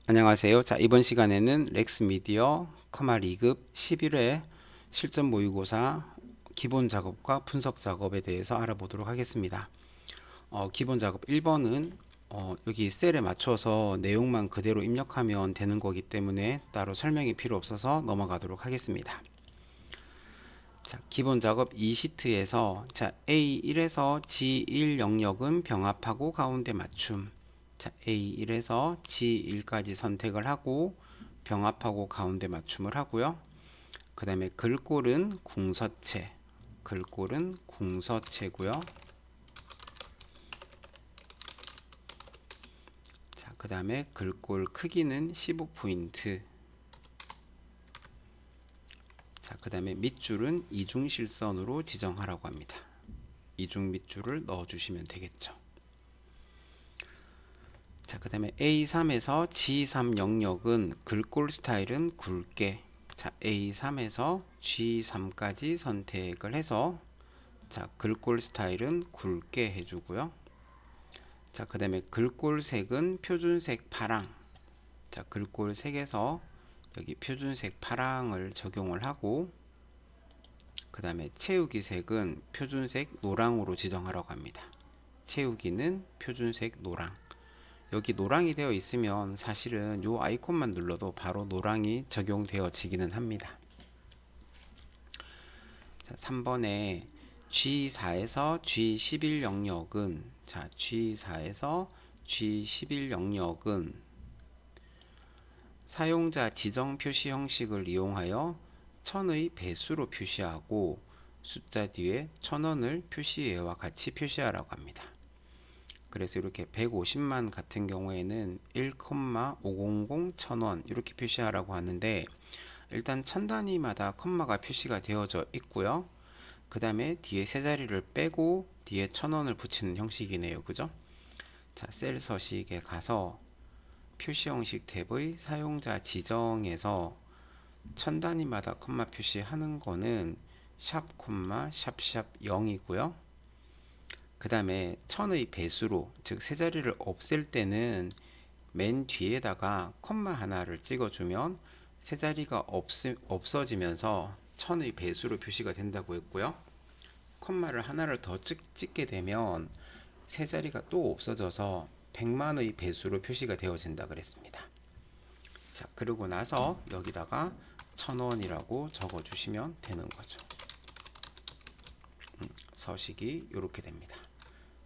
안녕하세요. 자, 이번 시간에는 렉스미디어 커마 2급 11회 실전 모의고사 기본 작업과 분석 작업에 대해서 알아보도록 하겠습니다. 기본 작업 1번은 여기 셀에 맞춰서 내용만 그대로 입력하면 되는 거기 때문에 따로 설명이 필요 없어서 넘어가도록 하겠습니다. 자, 기본 작업 2시트에서 자, A1에서 G1 영역은 병합하고 가운데 맞춤. 자, A1에서 G1까지 선택을 하고 병합하고 가운데 맞춤을 하고요. 그 다음에 글꼴은 궁서체고요. 자, 그 다음에 글꼴 크기는 15포인트. 자, 그 다음에 밑줄은 이중실선으로 지정하라고 합니다. 이중 밑줄을 넣어주시면 되겠죠. 자, 그 다음에 A3에서 G3 영역은 글꼴 스타일은 굵게. 자, A3에서 G3까지 선택을 해서 자, 글꼴 스타일은 굵게 해주고요. 자, 그 다음에 글꼴 색은 표준색 파랑. 자, 글꼴 색에서 여기 표준색 파랑을 적용을 하고, 그 다음에 채우기 색은 표준색 노랑으로 지정하라고 합니다. 채우기는 표준색 노랑. 여기 노랑이 되어 있으면 사실은 요 아이콘만 눌러도 바로 노랑이 적용되어지기는 합니다. 자, 3번에 G4에서 G11 영역은 자, G4에서 G11 영역은 사용자 지정 표시 형식을 이용하여 1000의 배수로 표시하고 숫자 뒤에 1000원을 표시예와 같이 표시하라고 합니다. 그래서 이렇게 150만 같은 경우에는 1,500 1000원 이렇게 표시하라고 하는데, 일단 1000단위마다 컴마가 표시가 되어져 있고요. 그 다음에 뒤에 세 자리를 빼고 뒤에 1000원을 붙이는 형식이네요. 그죠? 자, 셀 서식에 가서 표시 형식 탭의 사용자 지정에서 1000단위마다 컴마 표시하는 거는 샵, 샵샵 0이고요. 그 다음에 1000의 배수로, 즉 세 자리를 없앨 때는 맨 뒤에다가 콤마 하나를 찍어주면 세 자리가 없어지면서 1000의 배수로 표시가 된다고 했고요. 콤마를 하나를 더 찍게 되면 세 자리가 또 없어져서 100만의 배수로 표시가 되어진다 그랬습니다. 자, 그러고 나서 여기다가 1000원이라고 적어주시면 되는 거죠. 서식이 이렇게 됩니다.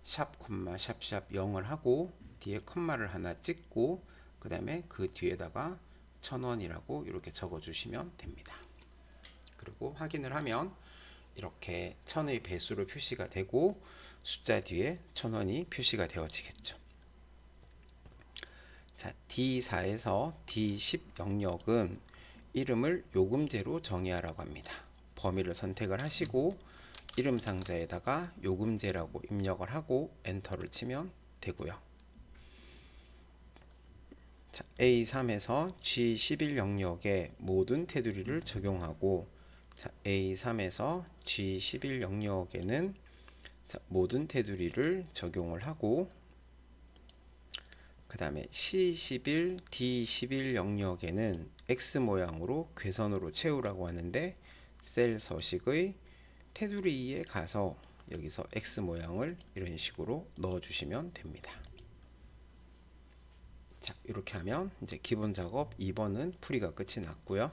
샵, 샵샵 0을 하고 뒤에 콤마를 하나 찍고 그 다음에 그 뒤에다가 1000원이라고 이렇게 적어주시면 됩니다. 그리고 확인을 하면 이렇게 1000의 배수로 표시가 되고 숫자 뒤에 1000원이 표시가 되어지겠죠. 자, D4에서 D10 영역은 이름을 요금제로 정의하라고 합니다. 범위를 선택을 하시고 이름 상자에다가 요금제라고 입력을 하고 엔터를 치면 되고요. 자, A3에서 G11 영역에 모든 테두리를 적용하고, 자, A3에서 G11 영역에는 자, 모든 테두리를 적용을 하고, 그 다음에 C11, D11 영역에는 X 모양으로 궤선으로 채우라고 하는데, 셀 서식의 테두리에 가서 여기서 X 모양을 이런 식으로 넣어 주시면 됩니다. 자, 이렇게 하면 이제 기본 작업 2번은 풀이가 끝이 났고요.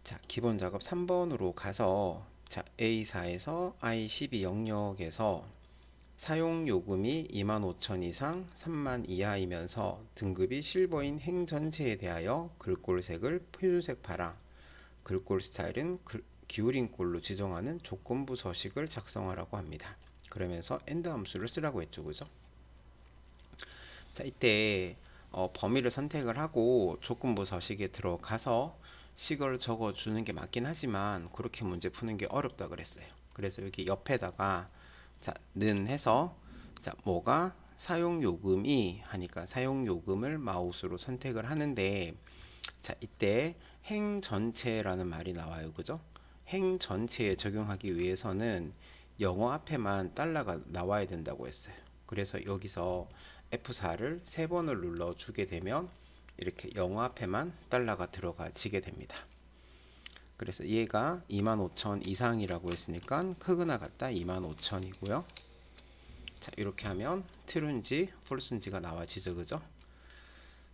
자, 기본 작업 3번으로 가서 자, A4에서 I12 영역에서 사용 요금이 25,000 이상 3만 이하이면서 등급이 실버인 행 전체에 대하여 글꼴색을 표준색 파랑, 글꼴 스타일은 기울인 꼴로 지정하는 조건부 서식을 작성하라고 합니다. 그러면서 엔드 함수를 쓰라고 했죠. 그죠? 자, 이때 범위를 선택을 하고 조건부 서식에 들어가서 식을 적어주는 게 맞긴 하지만 그렇게 문제 푸는 게 어렵다 그랬어요. 그래서 여기 옆에다가 자, 는 해서 자, 뭐가 사용요금이 하니까 사용요금을 마우스로 선택을 하는데, 자, 이때 행 전체라는 말이 나와요. 그죠? 행 전체에 적용하기 위해서는 영어 앞에만 달러가 나와야 된다고 했어요. 그래서 여기서 F4를 3번을 눌러주게 되면 이렇게 영어 앞에만 달러가 들어가지게 됩니다. 그래서 얘가 25,000 이상이라고 했으니까 크거나 같다 25,000이고요. 자, 이렇게 하면 true인지 false인지가 나와지죠, 그죠?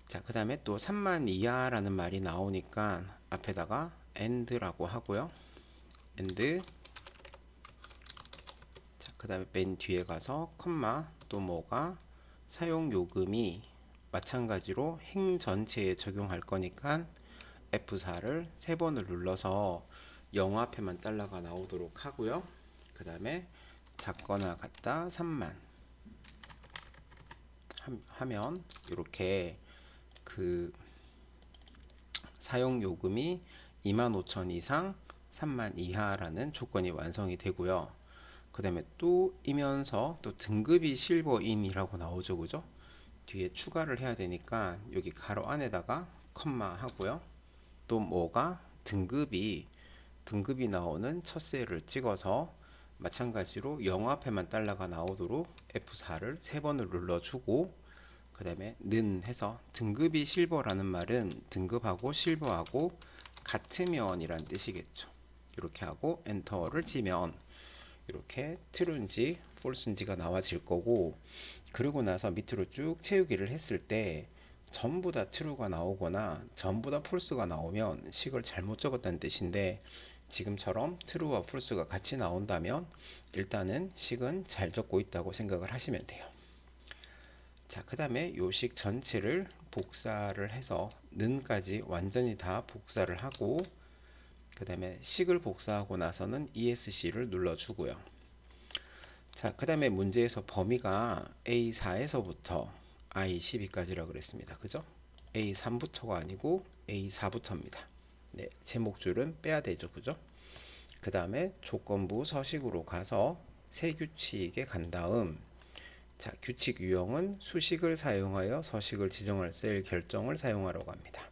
자, 그 다음에 또 3만 이하라는 말이 나오니까 앞에다가 and라고 하고요. and. 자, 그 다음에 맨 뒤에 가서 콤마 또 뭐가 사용 요금이 마찬가지로 행 전체에 적용할 거니까 F4를 3번을 눌러서 영어 앞에만 달러가 나오도록 하고요. 그 다음에 작거나 같다 3만 하면 이렇게 그 사용 요금이 25,000 이상 3만 이하라는 조건이 완성이 되고요. 그 다음에 또 이면서 또 등급이 실버인이라고 나오죠, 그죠? 뒤에 추가를 해야 되니까 여기 가로 안에다가 컴마 하고요. 또 뭐가 등급이 나오는 첫 셀을 찍어서 마찬가지로 영어 앞에만 달러가 나오도록 F4를 3번을 눌러주고 그 다음에 는 해서 등급이 실버라는 말은 등급하고 실버하고 같으면 이란 뜻이겠죠. 이렇게 하고 엔터를 치면 이렇게 true인지 false인지가 나와질 거고, 그리고 나서 밑으로 쭉 채우기를 했을 때 전부 다 true가 나오거나 전부 다 false가 나오면 식을 잘못 적었다는 뜻인데, 지금처럼 true와 false가 같이 나온다면 일단은 식은 잘 적고 있다고 생각을 하시면 돼요. 자, 그 다음에 요 식 전체를 복사를 해서 는까지 완전히 다 복사를 하고 그 다음에 식을 복사하고 나서는 ESC를 눌러주고요. 자, 그 다음에 문제에서 범위가 A4에서부터 I12까지라고 그랬습니다. 그죠? A3부터가 아니고 A4부터입니다. 네, 제목줄은 빼야 되죠. 그죠? 그 다음에 조건부 서식으로 가서 새 규칙에 간 다음, 자, 규칙 유형은 수식을 사용하여 서식을 지정할 셀 결정을 사용하라고 합니다.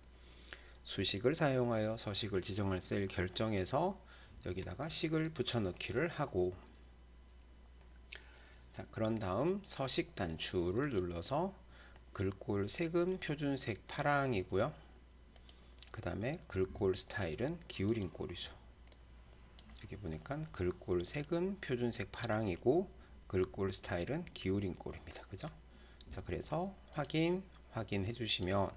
수식을 사용하여 서식을 지정할 셀 결정해서 여기다가 식을 붙여넣기를 하고, 자, 그런 다음 서식 단추를 눌러서 글꼴 색은 표준색 파랑이고요. 그 다음에 글꼴 스타일은 기울인 꼴이죠. 여기 보니까 글꼴 색은 표준색 파랑이고 글꼴 스타일은 기울인 꼴입니다. 그죠? 자, 그래서 확인해 주시면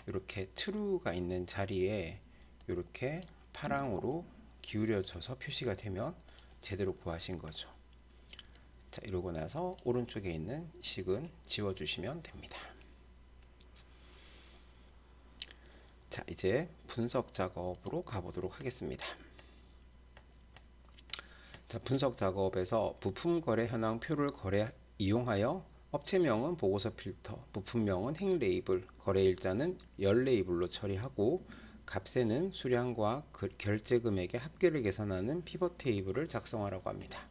이렇게 true가 있는 자리에 이렇게 파랑으로 기울여져서 표시가 되면 제대로 구하신 거죠. 자, 이러고 나서 오른쪽에 있는 식은 지워주시면 됩니다. 자, 이제 분석 작업으로 가보도록 하겠습니다. 자, 분석 작업에서 부품 거래 현황 표를 이용하여 업체명은 보고서 필터, 부품명은 행 레이블, 거래 일자는 열 레이블로 처리하고 값세는 수량과 결제 금액의 합계를 계산하는 피벗 테이블을 작성하라고 합니다.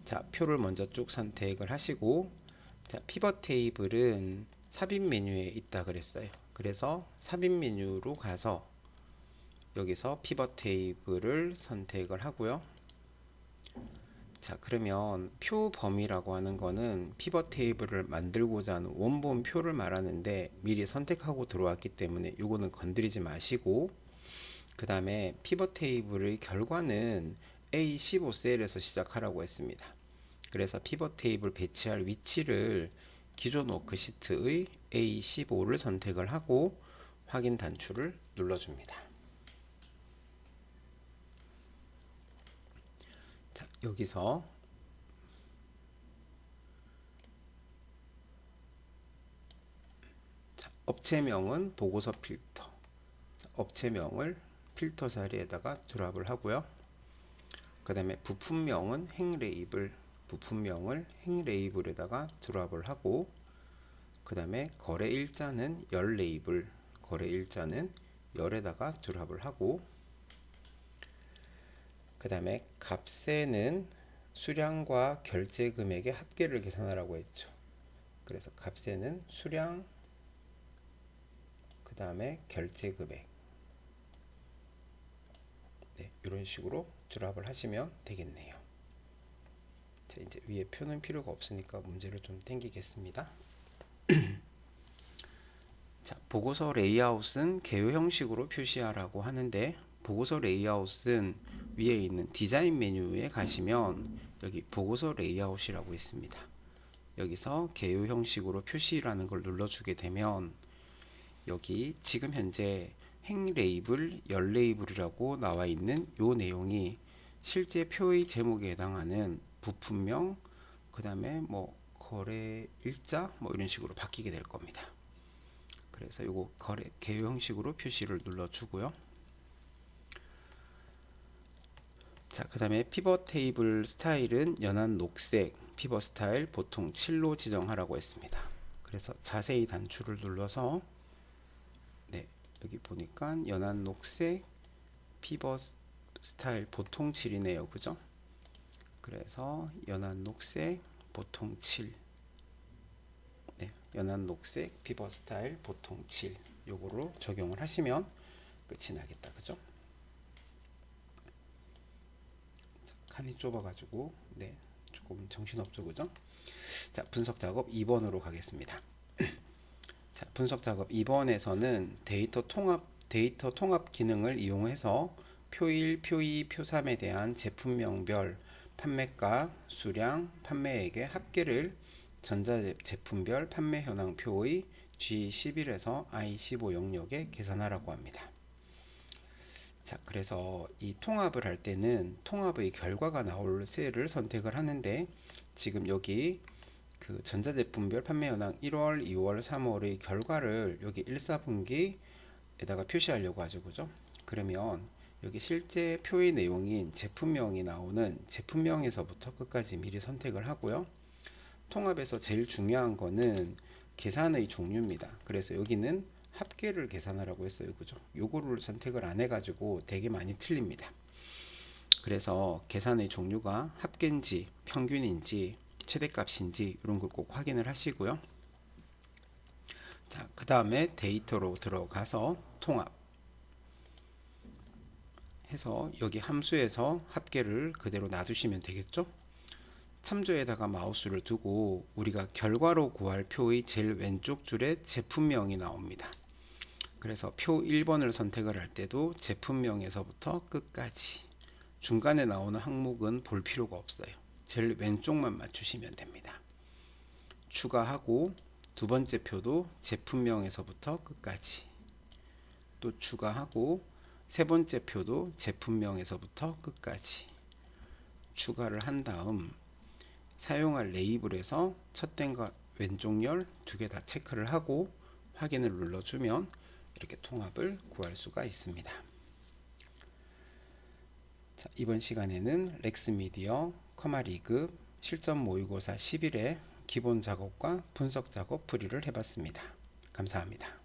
자, 표를 먼저 쭉 선택을 하시고, 자, 피벗 테이블은 삽입 메뉴에 있다 그랬어요. 그래서 삽입 메뉴로 가서 여기서 피벗 테이블을 선택을 하고요. 자, 그러면 표 범위라고 하는 거는 피벗 테이블을 만들고자 하는 원본 표를 말하는데 미리 선택하고 들어왔기 때문에 이거는 건드리지 마시고, 그 다음에 피벗 테이블의 결과는 A15 셀에서 시작하라고 했습니다. 그래서 피벗 테이블 배치할 위치를 기존 워크시트의 A15를 선택을 하고 확인 단추를 눌러줍니다. 자, 여기서 자, 업체명은 보고서 필터, 업체명을 필터 자리에다가 드랍을 하고요. 그 다음에 부품명은 행 레이블, 부품명을 행 레이블에다가 드랍을 하고, 그 다음에 거래 일자는 열 레이블, 거래 일자는 열에다가 드랍을 하고, 그 다음에 값세는 수량과 결제 금액의 합계를 계산하라고 했죠. 그래서 값세는 수량, 그 다음에 결제 금액, 네, 이런 식으로 드랍을 하시면 되겠네요. 자, 이제 위에 표는 필요가 없으니까 문제를 좀 땡기겠습니다. 자, 보고서 레이아웃은 개요 형식으로 표시하라고 하는데, 보고서 레이아웃은 위에 있는 디자인 메뉴에 가시면 여기 보고서 레이아웃이라고 있습니다. 여기서 개요 형식으로 표시라는 걸 눌러주게 되면 여기 지금 현재 행 레이블, 열 레이블이라고 나와 있는 요 내용이 실제 표의 제목에 해당하는 부품명, 그 다음에 뭐 거래 일자 뭐 이런 식으로 바뀌게 될 겁니다. 그래서 요거 개요 형식으로 표시를 눌러주고요. 자, 그 다음에 피벗 테이블 스타일은 연한 녹색, 피벗 스타일 보통 7로 지정하라고 했습니다. 그래서 자세히 단추를 눌러서 네, 여기 보니까 연한 녹색 피벗 스타일 보통 7이네요. 그죠? 그래서 연한 녹색 보통 7, 네, 연한 녹색 피벗 스타일 보통 7 요거로 적용을 하시면 끝이 나겠다. 그죠? 칸이 좁아가지고 네, 조금 정신없죠. 그죠? 자, 분석 작업 2번으로 가겠습니다. 자, 분석 작업 2번에서는 데이터 통합 기능을 이용해서 표1, 표2, 표3에 대한 제품명별, 판매가, 수량, 판매액의 합계를 전자제품별 판매 현황표의 G11에서 I15 영역에 계산하라고 합니다. 자, 그래서 이 통합을 할 때는 통합의 결과가 나올 셀을 선택을 하는데, 지금 여기 그 전자제품별 판매 현황 1월, 2월, 3월의 결과를 여기 1, 4분기에다가 표시하려고 하죠. 그죠? 그러면 여기 실제 표의 내용인 제품명이 나오는 제품명에서부터 끝까지 미리 선택을 하고요. 통합에서 제일 중요한 거는 계산의 종류입니다. 그래서 여기는 합계를 계산하라고 했어요. 그죠? 요거를 선택을 안 해가지고 되게 많이 틀립니다. 그래서 계산의 종류가 합계인지 평균인지 최대값인지 이런 걸 꼭 확인을 하시고요. 자, 그 다음에 데이터로 들어가서 통합 해서 여기 함수에서 합계를 그대로 놔두시면 되겠죠. 참조에다가 마우스를 두고 우리가 결과로 구할 표의 제일 왼쪽 줄에 제품명이 나옵니다. 그래서 표 1번을 선택을 할 때도 제품명에서부터 끝까지 중간에 나오는 항목은 볼 필요가 없어요. 제일 왼쪽만 맞추시면 됩니다. 추가하고 두 번째 표도 제품명에서부터 끝까지 또 추가하고 세 번째 표도 제품명에서부터 끝까지 추가를 한 다음 사용할 레이블에서 첫 땡과 왼쪽 열 두 개 다 체크를 하고 확인을 눌러주면 이렇게 통합을 구할 수가 있습니다. 자, 이번 시간에는 렉스미디어 커마리그 실전 모의고사 11회 기본 작업과 분석 작업 풀이를 해봤습니다. 감사합니다.